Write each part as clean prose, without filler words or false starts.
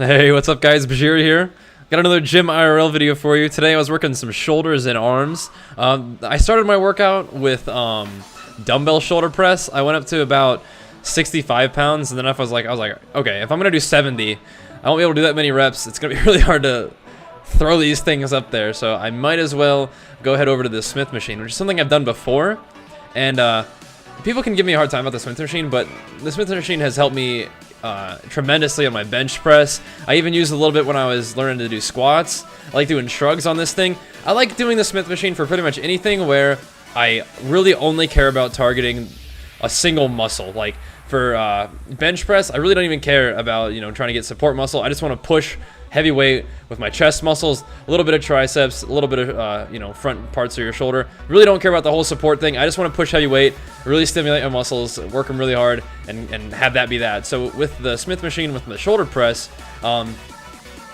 Hey, what's up guys, Bajheera here. Got another gym IRL video for you. Today I was working some shoulders and arms. I started my workout with dumbbell shoulder press. I went up to about 65 pounds, and then I was like, okay, if I'm gonna do 70, I won't be able to do that many reps. It's gonna be really hard to throw these things up there, so I might as well go head over to the Smith machine, which is something I've done before. And people can give me a hard time about the Smith machine, but the Smith machine has helped me tremendously on my bench press. I even used it a little bit when I was learning to do squats. I like doing shrugs on this thing. I like doing the Smith machine for pretty much anything where I really only care about targeting a single muscle. Like for bench press, I really don't even care about, trying to get support muscle. I just want to push heavy weight with my chest muscles, a little bit of triceps, a little bit of front parts of your shoulder. Really don't care about the whole support thing. I just want to push heavy weight, really stimulate my muscles, work them really hard, and have that be that. So with the Smith machine, with the shoulder press, I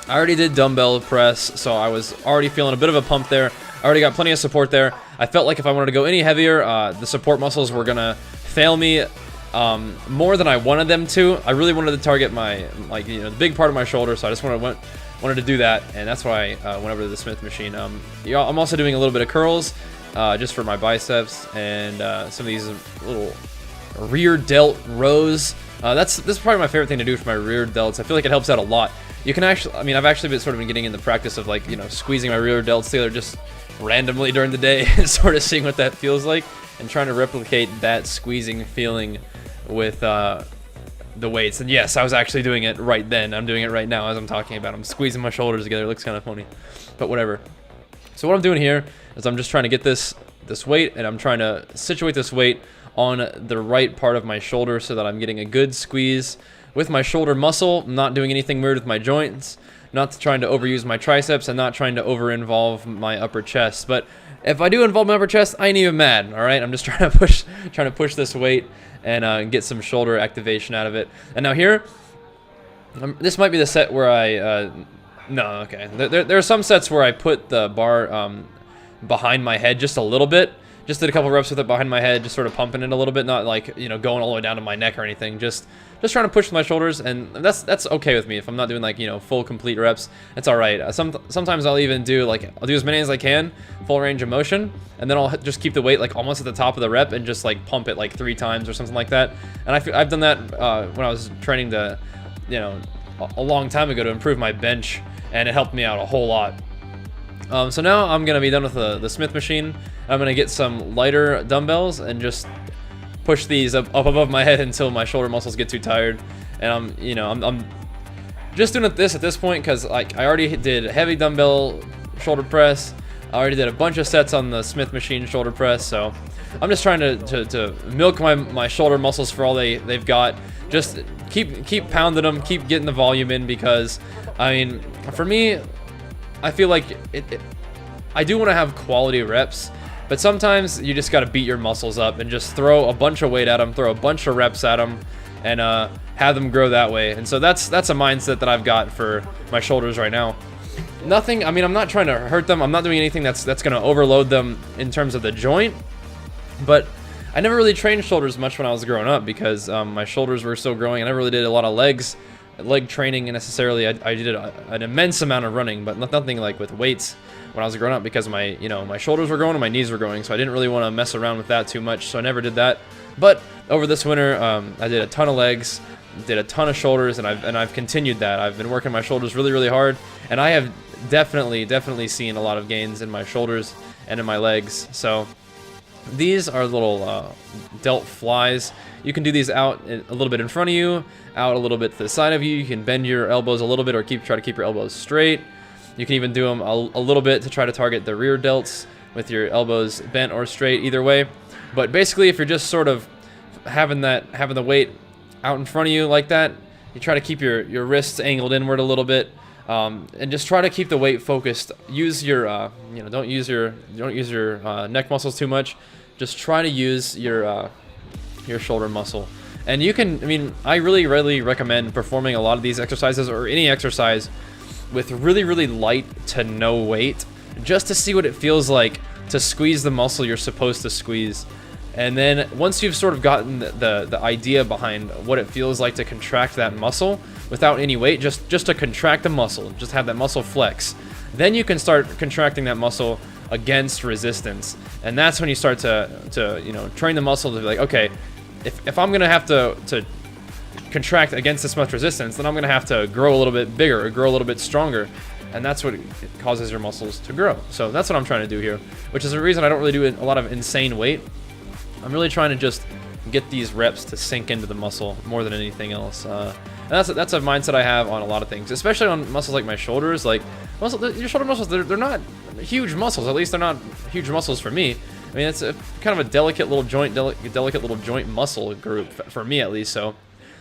already did dumbbell press, so I was already feeling a bit of a pump there. I already got plenty of support there. I felt like if I wanted to go any heavier, the support muscles were gonna fail me more than I wanted them to. I really wanted to target my the big part of my shoulder, so I just wanted to do that, and that's why I went over to the Smith machine. I'm also doing a little bit of curls just for my biceps, and some of these little rear delt rows. This is probably my favorite thing to do for my rear delts. I feel like it helps out a lot. You can actually, I've actually been getting in the practice of squeezing my rear delts together just randomly during the day and sort of seeing what that feels like, and trying to replicate that squeezing feeling with the weights. And yes, I was actually doing it right then. I'm doing it right now as I'm talking about. I'm squeezing my shoulders together. It looks kind of funny, but whatever. So what I'm doing here is I'm just trying to get this weight, and I'm trying to situate this weight on the right part of my shoulder so that I'm getting a good squeeze with my shoulder muscle. I'm not doing anything weird with my joints, not trying to overuse my triceps, and not trying to over-involve my upper chest. But if I do involve my upper chest, I ain't even mad, all right? I'm just trying to push this weight and get some shoulder activation out of it. And now here, this might be the set where there are some sets where I put the bar behind my head just a little bit. Just did a couple reps with it behind my head, just sort of pumping it a little bit, not like going all the way down to my neck or anything. Just trying to push with my shoulders, and that's okay with me. If I'm not doing full complete reps, it's all right. Sometimes I'll even do I'll do as many as I can, full range of motion, and then I'll just keep the weight almost at the top of the rep and just pump it 3 times or something like that. And I've done that when I was training to a long time ago to improve my bench, and it helped me out a whole lot. So now I'm gonna be done with the Smith machine. I'm gonna get some lighter dumbbells and just push these up above my head until my shoulder muscles get too tired. And I'm just doing this at this point because I already did heavy dumbbell shoulder press. I already did a bunch of sets on the Smith machine shoulder press, so I'm just trying to milk my shoulder muscles for all they've got. Just keep pounding them, keep getting the volume in, because for me, I feel like I do want to have quality reps, but sometimes you just got to beat your muscles up and just throw a bunch of weight at them, throw a bunch of reps at them, and have them grow that way. And so that's a mindset that I've got for my shoulders right now. Nothing, I'm not trying to hurt them. I'm not doing anything that's going to overload them in terms of the joint, but I never really trained shoulders much when I was growing up because my shoulders were still growing. I never really did a lot of leg training necessarily. I did an immense amount of running, but nothing with weights when I was growing up, because my my shoulders were growing and my knees were growing, so I didn't really want to mess around with that too much, so I never did that. But over this winter, I did a ton of legs, did a ton of shoulders, and I've continued that. I've been working my shoulders really hard, and I have definitely seen a lot of gains in my shoulders and in my legs. So these are little delt flies. You can do these out a little bit in front of you, out a little bit to the side of you. You can bend your elbows a little bit, or try to keep your elbows straight. You can even do them a little bit to try to target the rear delts with your elbows bent or straight, either way. But basically, if you're just sort of having the weight out in front of you like that, you try to keep your wrists angled inward a little bit, and just try to keep the weight focused. Use your don't use your neck muscles too much. Just try to use your shoulder muscle. And you can, I really recommend performing a lot of these exercises, or any exercise, with really light to no weight, just to see what it feels like to squeeze the muscle you're supposed to squeeze. And then once you've sort of gotten the idea behind what it feels like to contract that muscle without any weight, just to contract the muscle, just have that muscle flex, then you can start contracting that muscle against resistance. And that's when you start to you know, train the muscle to be like, okay, if I'm gonna have to contract against this much resistance, then I'm gonna have to grow a little bit bigger or grow a little bit stronger. And that's what causes your muscles to grow. So that's what I'm trying to do here, which is the reason I don't really do a lot of insane weight. I'm really trying to just get these reps to sink into the muscle more than anything else. And that's a mindset I have on a lot of things, especially on muscles like my shoulders. Like your shoulder muscles, they're not huge muscles. At least they're not huge muscles for me. I mean, it's kind of a delicate little joint muscle group for me, at least. So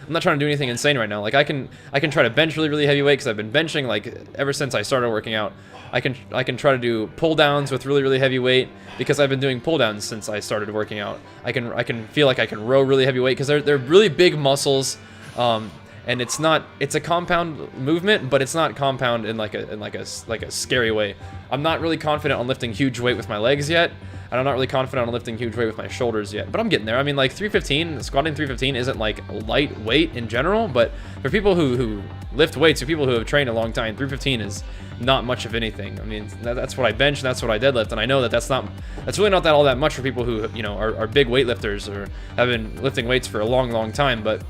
I'm not trying to do anything insane right now. Like I can try to bench really heavy weight because I've been benching like ever since I started working out. I can try to do pull downs with really heavy weight because I've been doing pull downs since I started working out. I can feel like I can row really heavy weight because they're really big muscles, and it's a compound movement, but it's not compound in like a scary way. I'm not really confident on lifting huge weight with my legs yet. And I'm not really confident on lifting huge weight with my shoulders yet, but I'm getting there. I mean, like 315, squatting 315 isn't like lightweight in general, but for people who lift weights, for people who have trained a long time, 315 is not much of anything. I mean, that's what I bench, and that's what I deadlift, and I know that that's really not all that much for people who, you know, are big weightlifters or have been lifting weights for a long time. But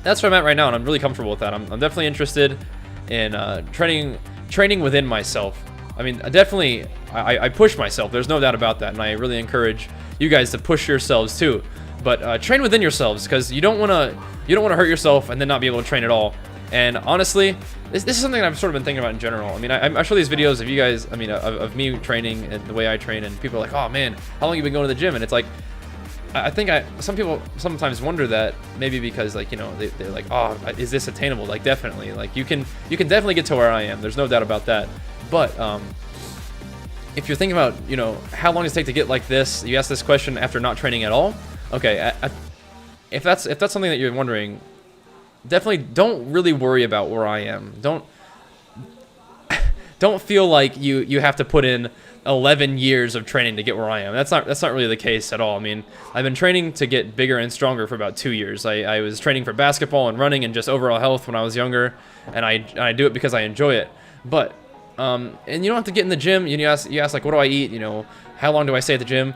that's where I'm at right now, and I'm really comfortable with that. I'm definitely interested in training within myself. I mean, definitely, I push myself. There's no doubt about that, and I really encourage you guys to push yourselves too. But train within yourselves, because you don't want to hurt yourself and then not be able to train at all. And honestly, this is something I've sort of been thinking about in general. I mean, I show these videos of you guys. I mean, of me training and the way I train, and people are like, "Oh man, how long have you been going to the gym?" And it's like, I think some people sometimes wonder that, maybe because, like, you know, they're like, "Oh, is this attainable?" Like, definitely, like you can definitely get to where I am. There's no doubt about that. But if you're thinking about, you know, how long does it take to get like this, you ask this question after not training at all. Okay, if that's something that you're wondering, definitely don't really worry about where I am. Don't feel like you have to put in 11 years of training to get where I am. That's not really the case at all. I mean, I've been training to get bigger and stronger for about 2 years. I was training for basketball and running and just overall health when I was younger, and I do it because I enjoy it. But and you don't have to get in the gym. You ask like, what do I eat? You know, how long do I stay at the gym?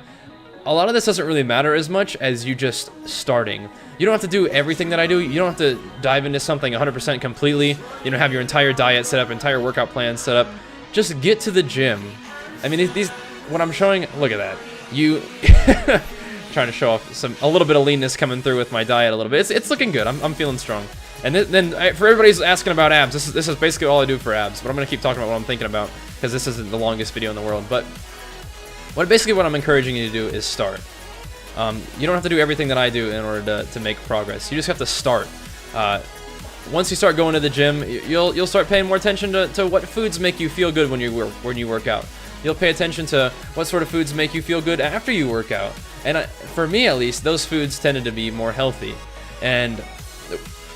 A lot of this doesn't really matter as much as you just starting. You don't have to do everything that I do. You don't have to dive into something 100% completely. You know, have your entire diet set up, entire workout plan set up. Just get to the gym. I mean, what I'm showing, look at that. You trying to show off a little bit of leanness coming through with my diet a little bit. It's looking good. I'm feeling strong. And then for everybody who's asking about abs, this is basically all I do for abs. But I'm gonna keep talking about what I'm thinking about because this isn't the longest video in the world. But what I'm encouraging you to do is start. You don't have to do everything that I do in order to make progress. You just have to start. Once you start going to the gym, you'll start paying more attention to what foods make you feel good when you work out. You'll pay attention to what sort of foods make you feel good after you work out. And for me, at least, those foods tended to be more healthy. And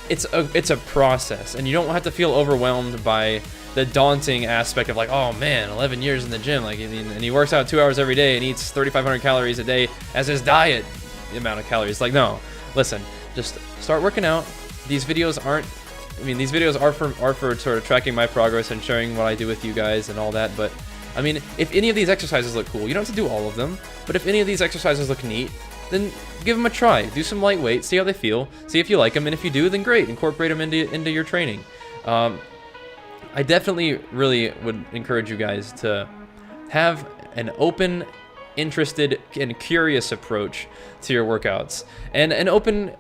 it's a process, and you don't have to feel overwhelmed by the daunting aspect of like, oh man, 11 years in the gym, like, and he works out 2 hours every day and eats 3,500 calories a day as his diet amount of calories. Like, no, listen, just start working out. These videos are for sort of tracking my progress and sharing what I do with you guys and all that. But I mean, if any of these exercises look cool, you don't have to do all of them, but if any of these exercises look neat, then give them a try. Do some lightweight, see how they feel, see if you like them, and if you do, then great, incorporate them into your training. I definitely really would encourage you guys to have an open, interested, and curious approach to your workouts, and an open,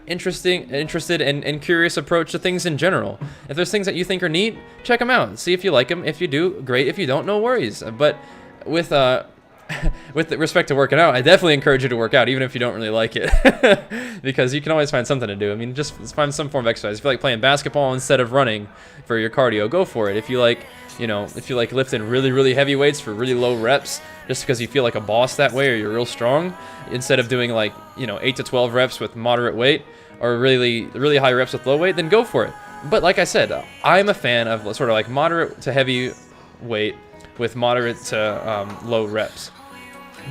interested and curious approach to things in general. If there's things that you think are neat, check them out. See if you like them. If you do, great. If you don't, no worries. But with respect to working out, I definitely encourage you to work out, even if you don't really like it, because you can always find something to do. I mean, just find some form of exercise. If you like playing basketball instead of running for your cardio, go for it. If you like, lifting really heavy weights for really low reps, just because you feel like a boss that way, or you're real strong, instead of doing 8 to 12 reps with moderate weight, or really high reps with low weight, then go for it. But like I said, I'm a fan of sort of like moderate to heavy weight with moderate to low reps.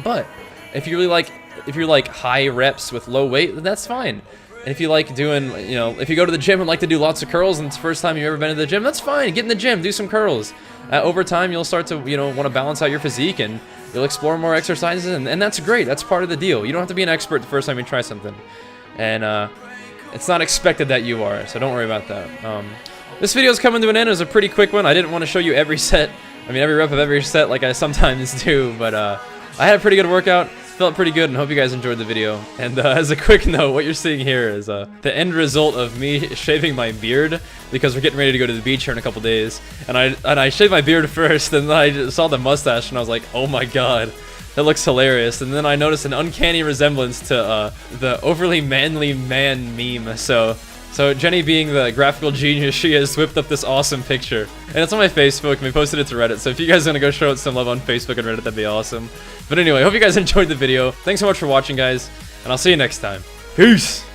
But if you really like if you're like high reps with low weight, then that's fine. And if you like doing, you know, if you go to the gym and like to do lots of curls and it's the first time you've ever been to the gym, that's fine. Get in the gym, do some curls. Over time, you'll start to, you know, want to balance out your physique and you'll explore more exercises, and that's great. That's part of the deal. You don't have to be an expert the first time you try something. And it's not expected that you are, so don't worry about that. This video's coming to an end. It was a pretty quick one. I didn't want to show you every set, every rep of every set like I sometimes do, but I had a pretty good workout. Felt pretty good, and hope you guys enjoyed the video. And as a quick note, what you're seeing here is the end result of me shaving my beard, because we're getting ready to go to the beach here in a couple days. And I shaved my beard first, and then I just saw the mustache, and I was like, oh my god, that looks hilarious. And then I noticed an uncanny resemblance to the overly manly man meme. So Jenny, being the graphical genius she is, whipped up this awesome picture. And it's on my Facebook, and we posted it to Reddit, so if you guys want to go show it some love on Facebook and Reddit, that'd be awesome. But anyway, hope you guys enjoyed the video. Thanks so much for watching, guys, and I'll see you next time. Peace!